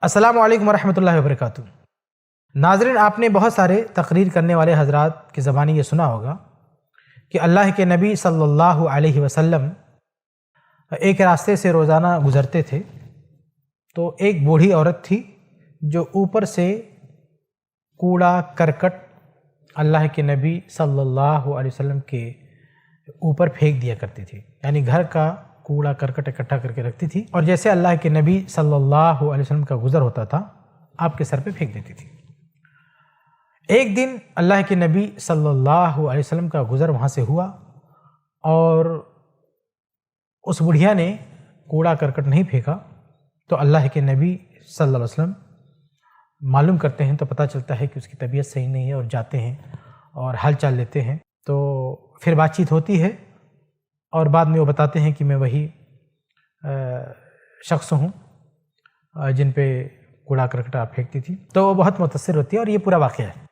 السلام علیکم ورحمۃ اللہ وبرکاتہ۔ ناظرین، آپ نے بہت سارے تقریر کرنے والے حضرات کی زبانی یہ سنا ہوگا کہ اللہ کے نبی صلی اللہ علیہ وسلم ایک راستے سے روزانہ گزرتے تھے تو ایک بوڑھی عورت تھی جو اوپر سے کوڑا کرکٹ اللہ کے نبی صلی اللہ علیہ وسلم کے اوپر پھینک دیا کرتی تھی، یعنی گھر کا کوڑا کرکٹ اکٹھا کر کے رکھتی تھی اور جیسے اللہ کے نبی صلی اللہ علیہ وسلم کا گزر ہوتا تھا آپ کے سر پہ پھینک دیتی تھی۔ ایک دن اللہ کے نبی صلی اللہ علیہ وسلم کا گزر وہاں سے ہوا اور اس بڑھیا نے کوڑا کرکٹ نہیں پھینکا تو اللہ کے نبی صلی اللہ علیہ وسلم معلوم کرتے ہیں تو پتہ چلتا ہے کہ اس کی طبیعت صحیح نہیں ہے اور جاتے ہیں اور حال چال لیتے ہیں۔ تو پھر بات چیت ہوتی ہے اور بعد میں وہ بتاتے ہیں کہ میں وہی شخص ہوں جن پہ کوڑا کرکٹ آپ پھینکتی تھی، تو وہ بہت متاثر ہوتی ہے اور یہ پورا واقعہ ہے۔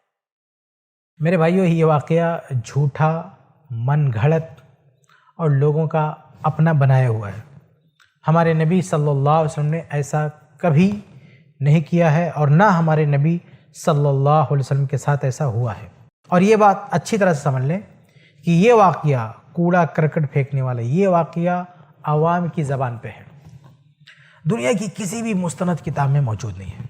میرے بھائیو، یہ واقعہ جھوٹا، من گھڑت اور لوگوں کا اپنا بنایا ہوا ہے۔ ہمارے نبی صلی اللہ علیہ وسلم نے ایسا کبھی نہیں کیا ہے اور نہ ہمارے نبی صلی اللہ علیہ وسلم کے ساتھ ایسا ہوا ہے۔ اور یہ بات اچھی طرح سے سمجھ لیں کہ یہ واقعہ کوڑا کرکٹ پھینکنے والا یہ واقعہ عوام کی زبان پہ ہے، دنیا کی کسی بھی مستند کتاب میں موجود نہیں ہے۔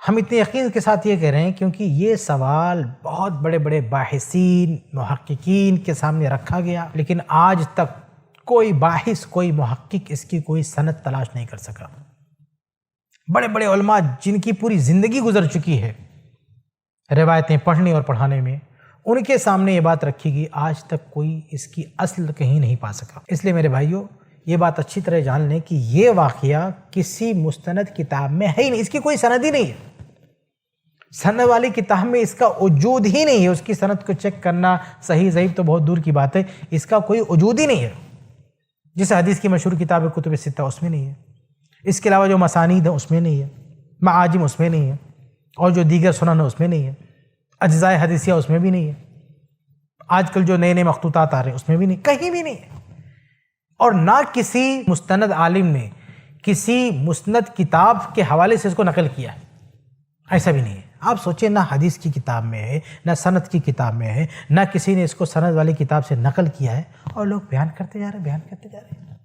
ہم اتنے یقین کے ساتھ یہ کہہ رہے ہیں کیونکہ یہ سوال بہت بڑے بڑے باحثین محققین کے سامنے رکھا گیا، لیکن آج تک کوئی باحث، کوئی محقق اس کی کوئی سند تلاش نہیں کر سکا۔ بڑے بڑے علماء جن کی پوری زندگی گزر چکی ہے روایتیں پڑھنے اور پڑھانے میں، ان کے سامنے یہ بات رکھی گئی، آج تک کوئی اس کی اصل کہیں نہیں پا سکا۔ اس لیے میرے بھائیوں، یہ بات اچھی طرح جان لیں کہ یہ واقعہ کسی مستند کتاب میں ہے ہی نہیں، اس کی کوئی سند ہی نہیں ہے۔ سند والی کتاب میں اس کا وجود ہی نہیں ہے، اس کی سند کو چیک کرنا صحیح ضعیف تو بہت دور کی بات ہے، اس کا کوئی وجود ہی نہیں ہے۔ جیسے حدیث کی مشہور کتاب ہے کتب ستہ، اس میں نہیں ہے، اس کے علاوہ جو مسانید ہیں اس میں نہیں ہے، معاجم اس میں نہیں ہے، اور جو دیگر سنن ہے اس میں نہیں ہے، اجزاء حدیثیہ اس میں بھی نہیں ہے، آج کل جو نئے نئے مخطوطات آ رہے ہیں اس میں بھی نہیں، کہیں بھی نہیں ہے۔ اور نہ کسی مستند عالم نے کسی مستند کتاب کے حوالے سے اس کو نقل کیا ہے، ایسا بھی نہیں ہے۔ آپ سوچیں، نہ حدیث کی کتاب میں ہے، نہ سند کی کتاب میں ہے، نہ کسی نے اس کو سند والی کتاب سے نقل کیا ہے، اور لوگ بیان کرتے جا رہے ہیں۔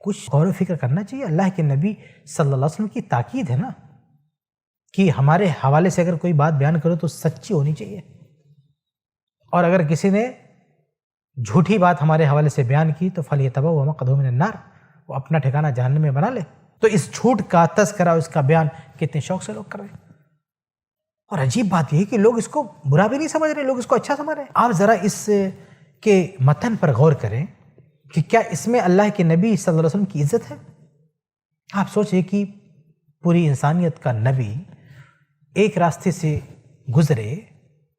کچھ غور و فکر کرنا چاہیے۔ اللہ کے نبی صلی اللہ علیہ وسلم کی تاکید ہے نا کہ ہمارے حوالے سے اگر کوئی بات بیان کرو تو سچی ہونی چاہیے، اور اگر کسی نے جھوٹی بات ہمارے حوالے سے بیان کی تو فَلْيَتَبَوَّأْ مَقْعَدَهُ مِنَ النَّارِ، وہ اپنا ٹھکانہ جہنم میں بنا لے۔ تو اس جھوٹ کا تذکرہ، اس کا بیان کتنے شوق سے لوگ کر رہے ہیں، اور عجیب بات یہ ہے کہ لوگ اس کو برا بھی نہیں سمجھ رہے، لوگ اس کو اچھا سمجھ رہے ہیں۔ آپ ذرا اس کے متن پر غور کریں کہ کیا اس میں اللہ کے نبی صلی اللہ علیہ وسلم کی عزت ہے؟ آپ سوچیں کہ پوری انسانیت کا نبی ایک راستے سے گزرے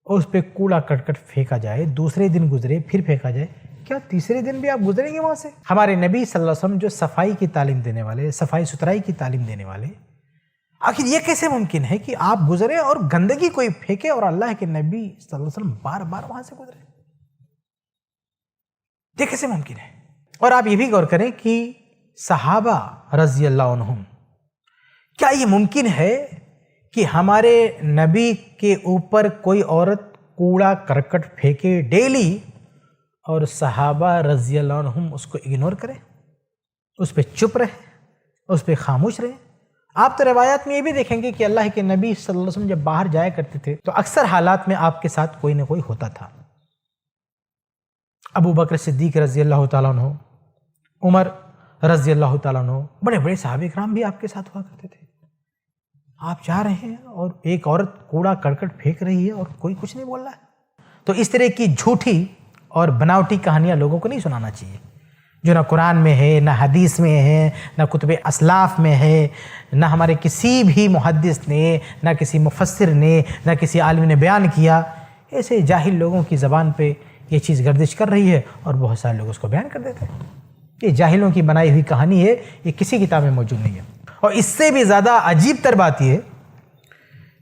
اور اس پہ کوڑا کرکٹ پھینکا جائے، دوسرے دن گزرے پھر پھینکا جائے، کیا تیسرے دن بھی آپ گزریں گے وہاں سے؟ ہمارے نبی صلی اللہ علیہ وسلم جو صفائی کی تعلیم دینے والے، صفائی ستھرائی کی تعلیم دینے والے، آخر یہ کیسے ممکن ہے کہ آپ گزرے اور گندگی کوئی پھینکے اور اللہ کے نبی صلی اللہ علیہ وسلم بار بار وہاں سے گزرے؟ یہ کیسے ممکن ہے؟ اور آپ یہ بھی غور کریں کہ صحابہ رضی اللہ عنہم، کیا یہ ممکن ہے کہ ہمارے نبی کے اوپر کوئی عورت کوڑا کرکٹ پھینکے ڈیلی اور صحابہ رضی اللہ عنہم اس کو اگنور کریں، اس پہ چپ رہے، اس پہ خاموش رہے؟ آپ تو روایات میں یہ بھی دیکھیں گے کہ اللہ کے نبی صلی اللہ علیہ وسلم جب باہر جایا کرتے تھے تو اکثر حالات میں آپ کے ساتھ کوئی نہ کوئی ہوتا تھا۔ ابو بکر صدیق رضی اللہ تعالیٰ عنہ، عمر رضی اللہ تعالیٰ عنہ، بڑے بڑے صحابہ کرام بھی آپ کے ساتھ ہوا کرتے تھے۔ آپ جا رہے ہیں اور ایک عورت کوڑا کرکٹ پھینک رہی ہے اور کوئی کچھ نہیں بول رہا ہے۔ تو اس طرح کی جھوٹی اور بناوٹی کہانیاں لوگوں کو نہیں سنانا چاہیے، جو نہ قرآن میں ہے، نہ حدیث میں ہے، نہ کتب اسلاف میں ہے، نہ ہمارے کسی بھی محدث نے، نہ کسی مفسر نے، نہ کسی عالم نے بیان کیا۔ ایسے جاہل لوگوں کی زبان پہ یہ چیز گردش کر رہی ہے اور بہت سارے لوگ اس کو بیان کر دیتے ہیں۔ یہ جاہلوں کی بنائی ہوئی کہانی ہے، یہ کسی کتاب میں موجود نہیں ہے۔ اور اس سے بھی زیادہ عجیب تر بات یہ ہے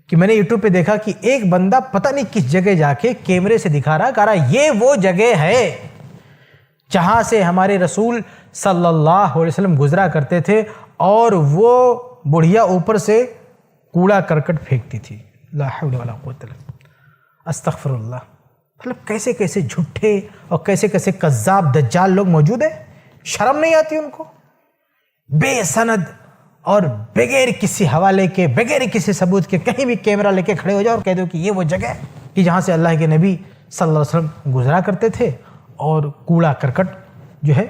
کہ میں نے یوٹیوب پہ دیکھا کہ ایک بندہ پتہ نہیں کس جگہ جا کے کیمرے سے دکھا رہا، کہہ رہا یہ وہ جگہ ہے جہاں سے ہمارے رسول صلی اللہ علیہ وسلم گزرا کرتے تھے اور وہ بڑھیا اوپر سے کوڑا کرکٹ پھینکتی تھی. لا حول ولا قوت الا باللہ. استغفر اللہ. مطلب کیسے کیسے جھوٹے اور کیسے کیسے کذاب دجال لوگ موجود ہیں. شرم نہیں آتی ان کو؟ بے سند اور بغیر کسی حوالے کے, بغیر کسی ثبوت کے کہیں بھی کیمرہ لے کے کھڑے ہو جاؤ اور کہہ دو کہ یہ وہ جگہ ہے کہ جہاں سے اللہ کے نبی صلی اللہ علیہ وسلم گزرا کرتے تھے اور کوڑا کرکٹ جو ہے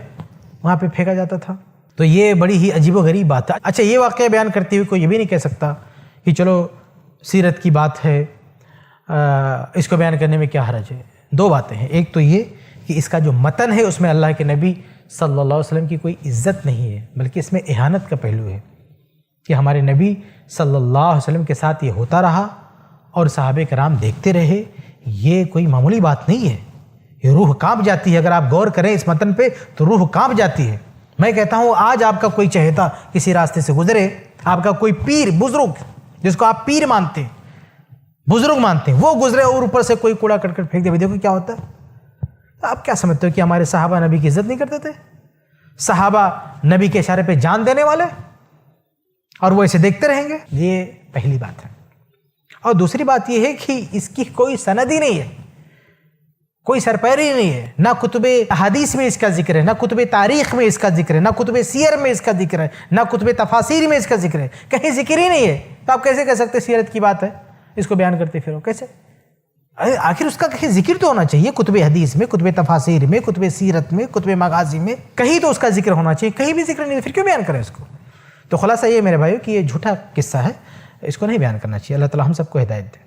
وہاں پہ پھینکا جاتا تھا. تو یہ بڑی ہی عجیب و غریب بات ہے. اچھا, یہ واقعہ بیان کرتے ہوئے کوئی یہ بھی نہیں کہہ سکتا کہ چلو سیرت کی بات ہے, اس کو بیان کرنے میں کیا حرج ہے. دو باتیں ہیں. ایک تو یہ کہ اس کا جو متن ہے اس میں اللہ کے نبی صلی اللہ علیہ وسلم کی کوئی عزت نہیں ہے, بلکہ اس میں اہانت کا پہلو ہے کہ ہمارے نبی صلی اللہ علیہ وسلم کے ساتھ یہ ہوتا رہا اور صحابہ کرام دیکھتے رہے. یہ کوئی معمولی بات نہیں ہے, یہ روح کانپ جاتی ہے. اگر آپ غور کریں اس متن پہ تو روح کانپ جاتی ہے. میں کہتا ہوں آج آپ کا کوئی چہیتا کسی راستے سے گزرے, آپ کا کوئی پیر بزرگ جس کو آپ پیر مانتے ہیں, بزرگ مانتے ہیں, وہ گزرے اور اوپر سے کوئی کوڑا کرکٹ پھینک دے, دیکھو کیا ہوتا ہے. آپ کیا سمجھتے ہو کہ ہمارے صحابہ نبی کی عزت نہیں کرتے تھے؟ صحابہ نبی کے اشارے پہ جان دینے والے, اور وہ اسے دیکھتے رہیں گے؟ یہ پہلی بات ہے. اور دوسری بات یہ ہے کہ اس کی کوئی سند ہی نہیں ہے, کوئی سرپیری نہیں ہے. نہ کتب احادیث میں اس کا ذکر ہے, نہ کتب تاریخ میں اس کا ذکر ہے, نہ کتب سیر میں اس کا ذکر ہے, نہ کتب تفاسیر میں اس کا ذکر ہے. کہیں ذکر ہی نہیں ہے. تو آپ کیسے کہہ سکتے سیرت کی بات ہے, اس کو بیان کرتے پھرو کیسے؟ آخر اس کا کہیں ذکر تو ہونا چاہیے. کتب حدیث میں, کتب تفاسیر میں, کتب سیرت میں, کتب مغازی میں کہیں تو اس کا ذکر ہونا چاہیے. کہیں بھی ذکر نہیں ہے, پھر کیوں بیان کریں اس کو؟ تو خلاصہ یہ میرے بھائیو کہ یہ جھوٹا قصہ ہے, اس کو نہیں بیان کرنا چاہیے. اللہ تعالی ہم سب کو ہدایت دے.